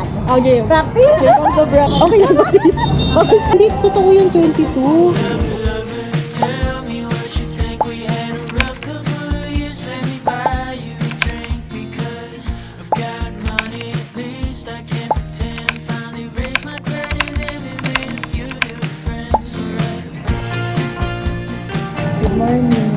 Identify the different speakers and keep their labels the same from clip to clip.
Speaker 1: lakad.
Speaker 2: Okay.
Speaker 1: Practice?
Speaker 2: Okay lang ba sis? Hindi, totoo yung 22. Good morning.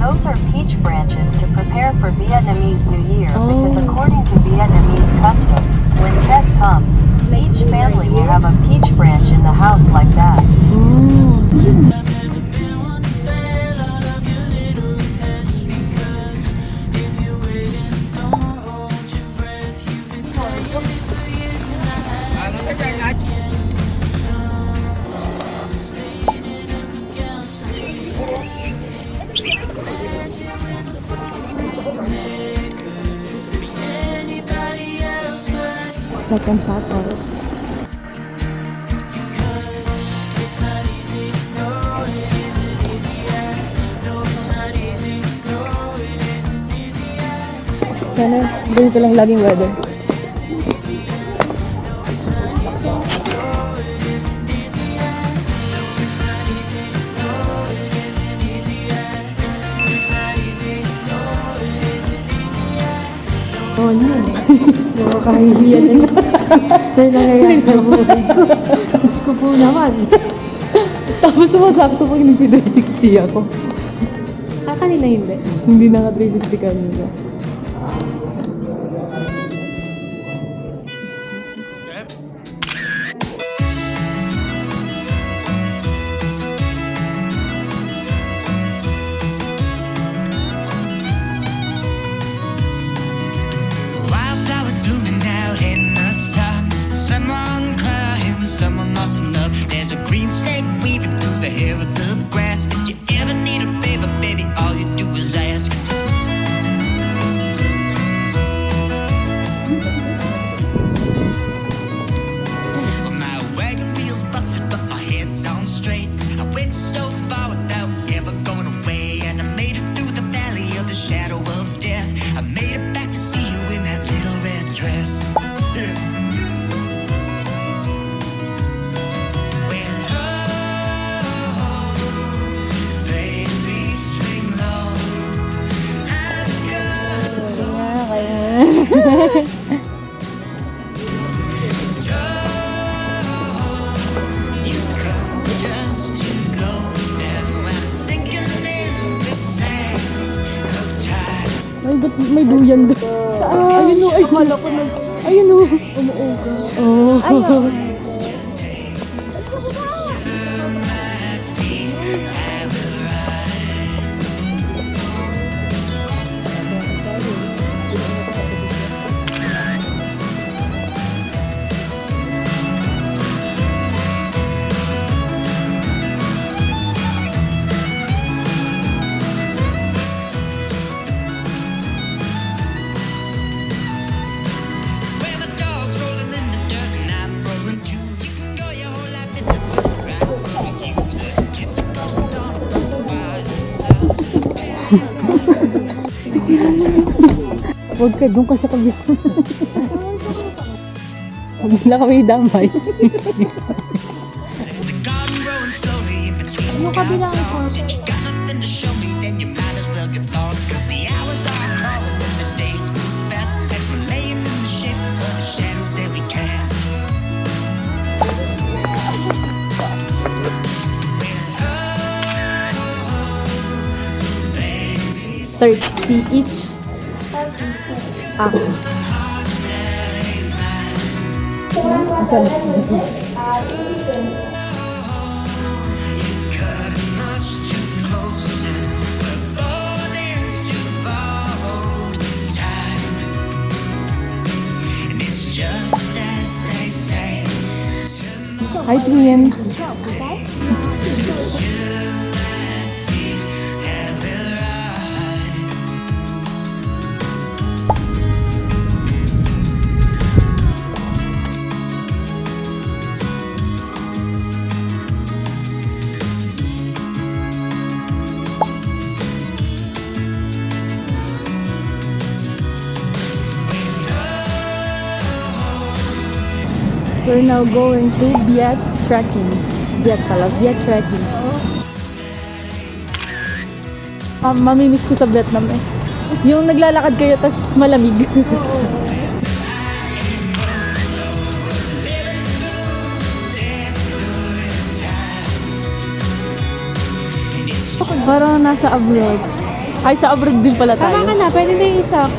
Speaker 3: Those are peach branches to prepare for Vietnamese New Year because according to Vietnamese custom, when Tet comes, each family will have a peach branch in the house like that.
Speaker 2: Second shot or sana ganito lang laging weather. Oh, no. Nakakahihiyan na yun. Dahil nangyayari sa buhay ko. Diyos ko po naman. Tapos sumasakto pag nag-360 ako. Kanina hindi. Hindi naka-360 kanina.
Speaker 4: There's a green snake weaving through the hair of the grass. If you ever need a favor, baby, all you do is ask. Well, my wagon wheels busted, but my head's on straight. I went so far without ever going away, and I made it through the valley of the shadow of death. I made it back to see you in that little red dress. Yeah.
Speaker 2: Ay, ba't may duyan doon? Ayun o, ayun. Ayun o. Umuuga. Oh. Ayun. Huwag ka, doon ka sa kabila. Huwag na kami damay.
Speaker 1: Yung kabila ang photo.
Speaker 2: $30 each. Ako. Saan?
Speaker 4: much too close. We're born into borrowed time, and it's just as they say.
Speaker 2: Hi, twins. We're now going to viettrekking. Viettrekking. Mamimiss ko sa Vietnam eh. Yung naglalakad kayo tas malamig. Parang nasa abroad. Ay, sa abroad din pala tayo.
Speaker 1: Tama ka na, pwede na yung isa.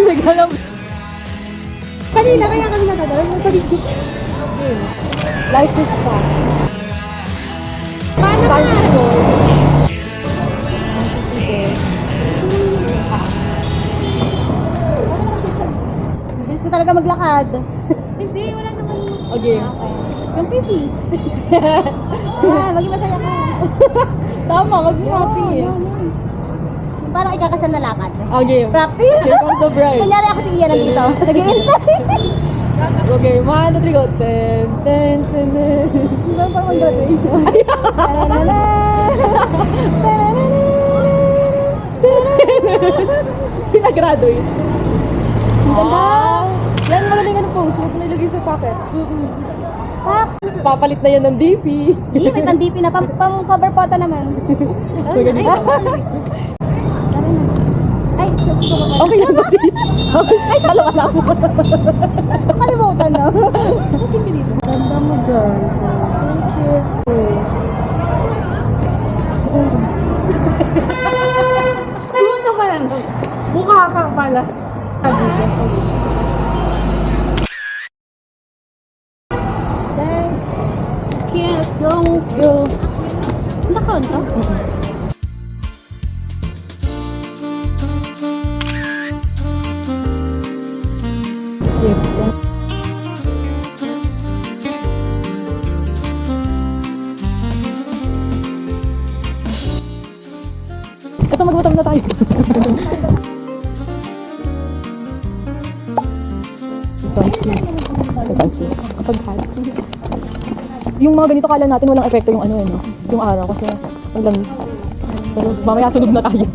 Speaker 2: Nagalam.
Speaker 1: Kanina, kaya kami nakadala. Yung paligid.
Speaker 2: Life is fast.
Speaker 1: Paano
Speaker 2: Time
Speaker 1: ka?
Speaker 2: is gold.
Speaker 1: Bilis ka talaga maglakad. Hindi, wala naman.
Speaker 2: Okay.
Speaker 1: Yung pipi. Maging masaya ka.
Speaker 2: Tama, mag-happy.
Speaker 1: Parang ikakasal na lakad.
Speaker 2: Okay.
Speaker 1: Practice.
Speaker 2: Here comes the bride.
Speaker 1: Kunyari ako si Ian nandito. Nag-i-intay.
Speaker 2: Okay, 1, 2, 3, go. Ten, ten, ten, ten.
Speaker 1: Diba parang mag-graduation?
Speaker 2: Pinagraduate.
Speaker 1: Ang ganda.
Speaker 2: Yan, magaling ano post. Huwag mo nilagay sa pocket.
Speaker 1: Pak.
Speaker 2: Papalit na yan ng DP.
Speaker 1: Hindi, may pang-DP na. Pang-cover photo naman.
Speaker 2: Magaling.
Speaker 1: Ay,
Speaker 2: Okay lang ba? Ay, dalawa lang.
Speaker 1: Kalimutan na.
Speaker 2: Ganda mo dyan. Thank you. Gusto ko yun. Doon naman ano. Mukha ka pala.
Speaker 1: Thanks. Okay, let's go. Let's go. Nakon ka?
Speaker 2: Ito, magbatam na tayo. Sunscreen. Sunscreen. Kapag hot. Yung mga ganito kala natin walang epekto yung ano no? Yung araw kasi ang lamig. Pero mamaya sunog na tayo.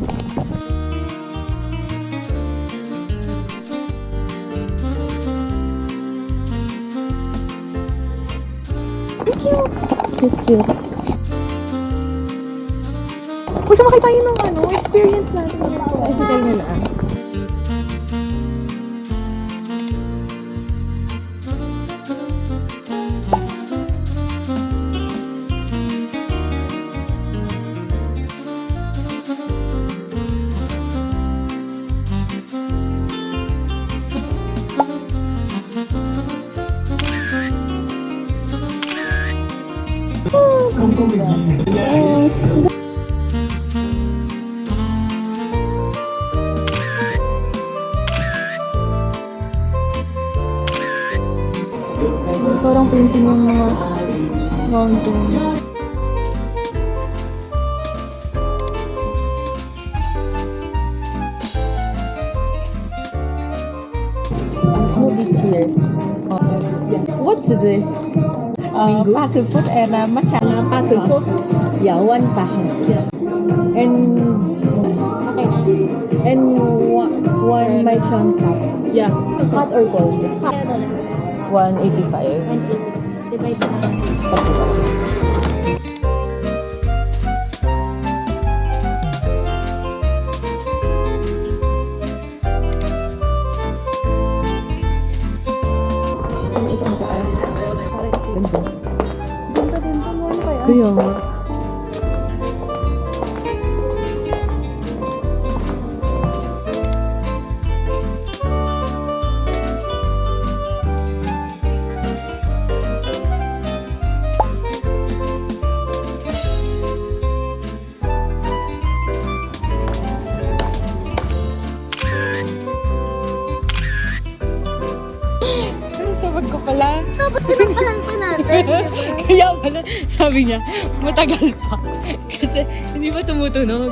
Speaker 2: Thank you. Cute. Huwag siya makita yun ng ano, experience natin. Ay, sa tayo nila. Parang painting yung mga mountain. Smoothies here. Yeah. What's this?
Speaker 5: Passion fruit and matcha.
Speaker 2: Passion fruit? Yeah, one passion. Yes. And
Speaker 1: Okay na.
Speaker 2: and one my chunk sap. Yes. Hot or cold?
Speaker 1: Kaya doon.
Speaker 2: 185.
Speaker 1: 180. Divide na lang.
Speaker 2: Ganda din po mo kaya. Kaya nga. Sa bag ko pala.
Speaker 1: Tapos pinagkahan pa natin.
Speaker 2: Kaya pala, sabi niya, matagal pa. Kasi hindi pa tumutunog.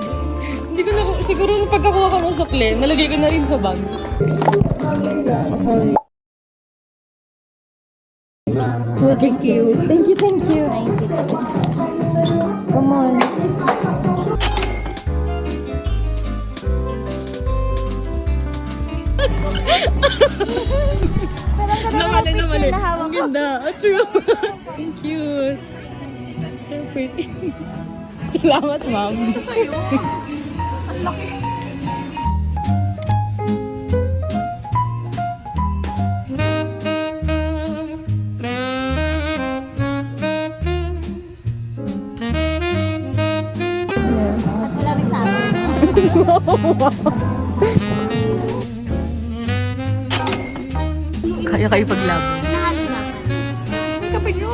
Speaker 2: Hindi ko na, siguro nung pagkakuha ko ng sukle, nalagay ko na rin sa bag. Okay, cute. Thank you, thank you. Come on. Namali. Ang ganda. Oh, true. Ang cute. So pretty. Salamat, ma'am. Ito sa'yo. Ang laki.
Speaker 1: Malamig sa akin.
Speaker 2: Kaya kayo paglaban.
Speaker 1: Nahalo na. Ang kapit nyo.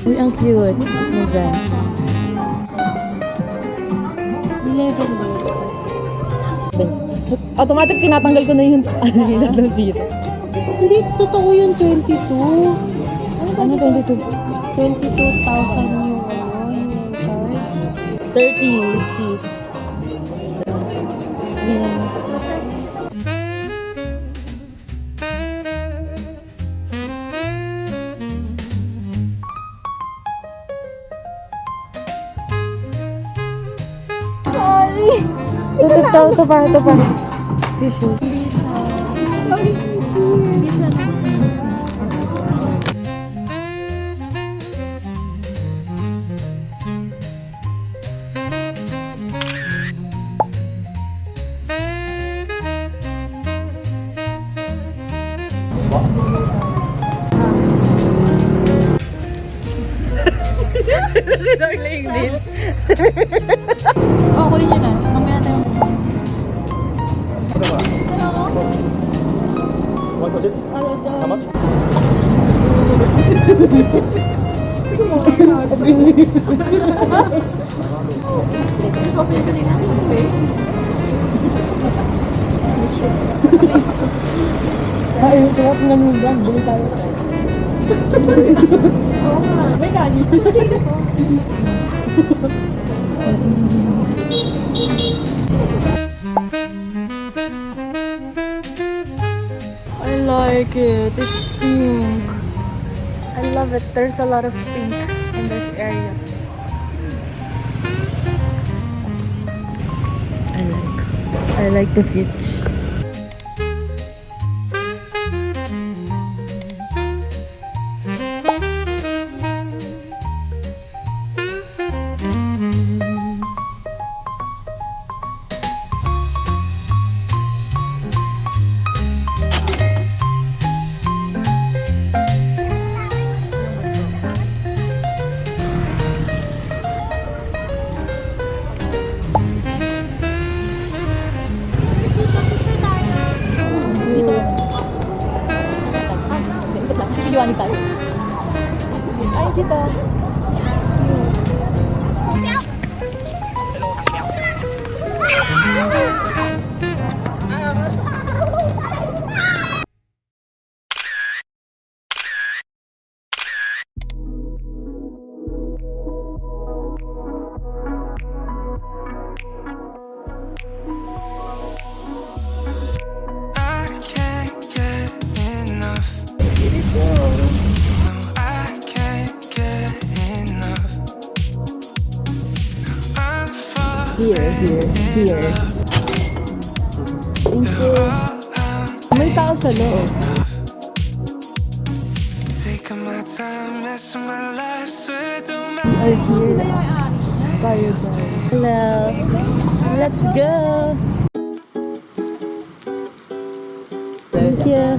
Speaker 2: Uy, ang cute. Ano dyan?
Speaker 1: 11
Speaker 2: Automatic tinatanggal ko na yung tatlong zero.
Speaker 1: Hindi, totoo yun, 22.
Speaker 2: Ano 22?
Speaker 1: 22,000 yung charge.
Speaker 2: 36.
Speaker 1: Yeah. Sorry.
Speaker 2: Ito pa. Tissue.
Speaker 1: Hindi siya nagsisi.
Speaker 2: Like this.
Speaker 1: Oh, kunin niyo na. Mamaya na yung...
Speaker 6: How much?
Speaker 1: Okay, kanina. Okay.
Speaker 2: Ay, sarap ng nundan. Bili tayo.
Speaker 1: May kani.
Speaker 2: I like it. It's pink. I love it. There's a lot of pink in this area. I like the fits.
Speaker 1: Iwan tayo. Ay, dito.
Speaker 4: I can't get enough. I can't get enough. I'm
Speaker 2: Here. Thank you. May tao sa loob.
Speaker 4: taking my time, messing my life, swear it don't
Speaker 2: We
Speaker 4: matter.
Speaker 2: are here. Tayo dyan. Hello. Let's go. Thank you.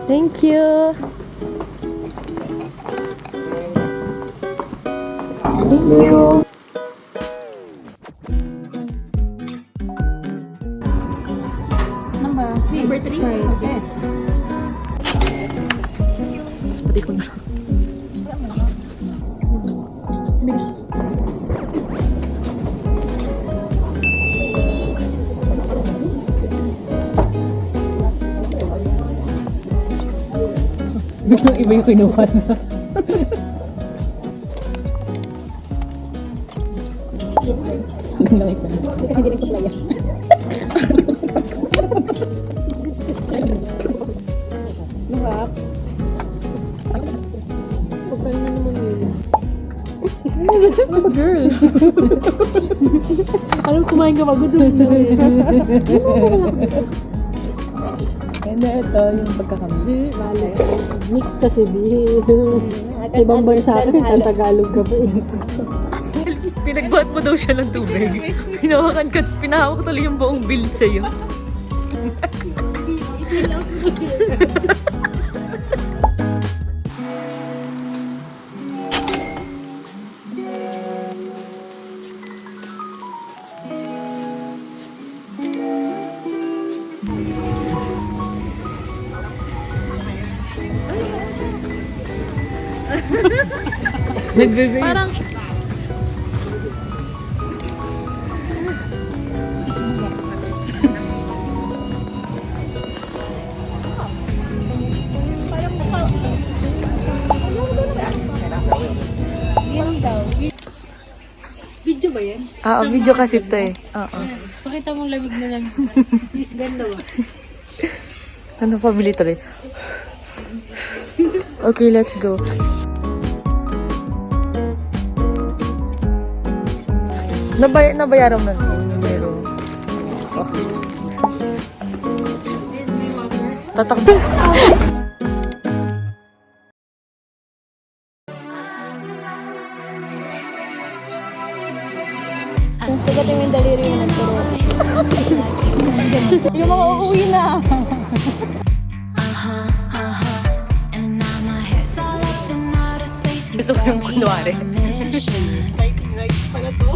Speaker 2: Thank you. Thank you.
Speaker 1: Number 3? Okay.
Speaker 2: Pati ko na. Bilis. Biglang iba yung kinuha na. Hanggang lang ito.
Speaker 1: Kasi hindi nagsupply yan. Mahap. Pagkal na naman yun. Girl. Alam, kumain ka magutom.
Speaker 2: And ito yung pagkakamit.
Speaker 1: Mix kasi di. Sa ibang bansa ka, Tagalog ka pa eh.
Speaker 2: Pinagbuhat mo daw siya ng tubig. Pinahawak tuloy yung buong bill sa'yo. Parang
Speaker 1: Video ba yan?
Speaker 2: video kasi ito eh.
Speaker 1: Pakita mong lamig na lang. Is ganda ba?
Speaker 2: Ano pa bili tuloy? Okay, let's go. Nabayaran mo na yung meron. Tatakbo.
Speaker 1: Sagatin mo yung daliri mo nagturo. Yung mga uuwi na.
Speaker 2: Gusto ko yung kunwari.
Speaker 1: Exciting rides pala to.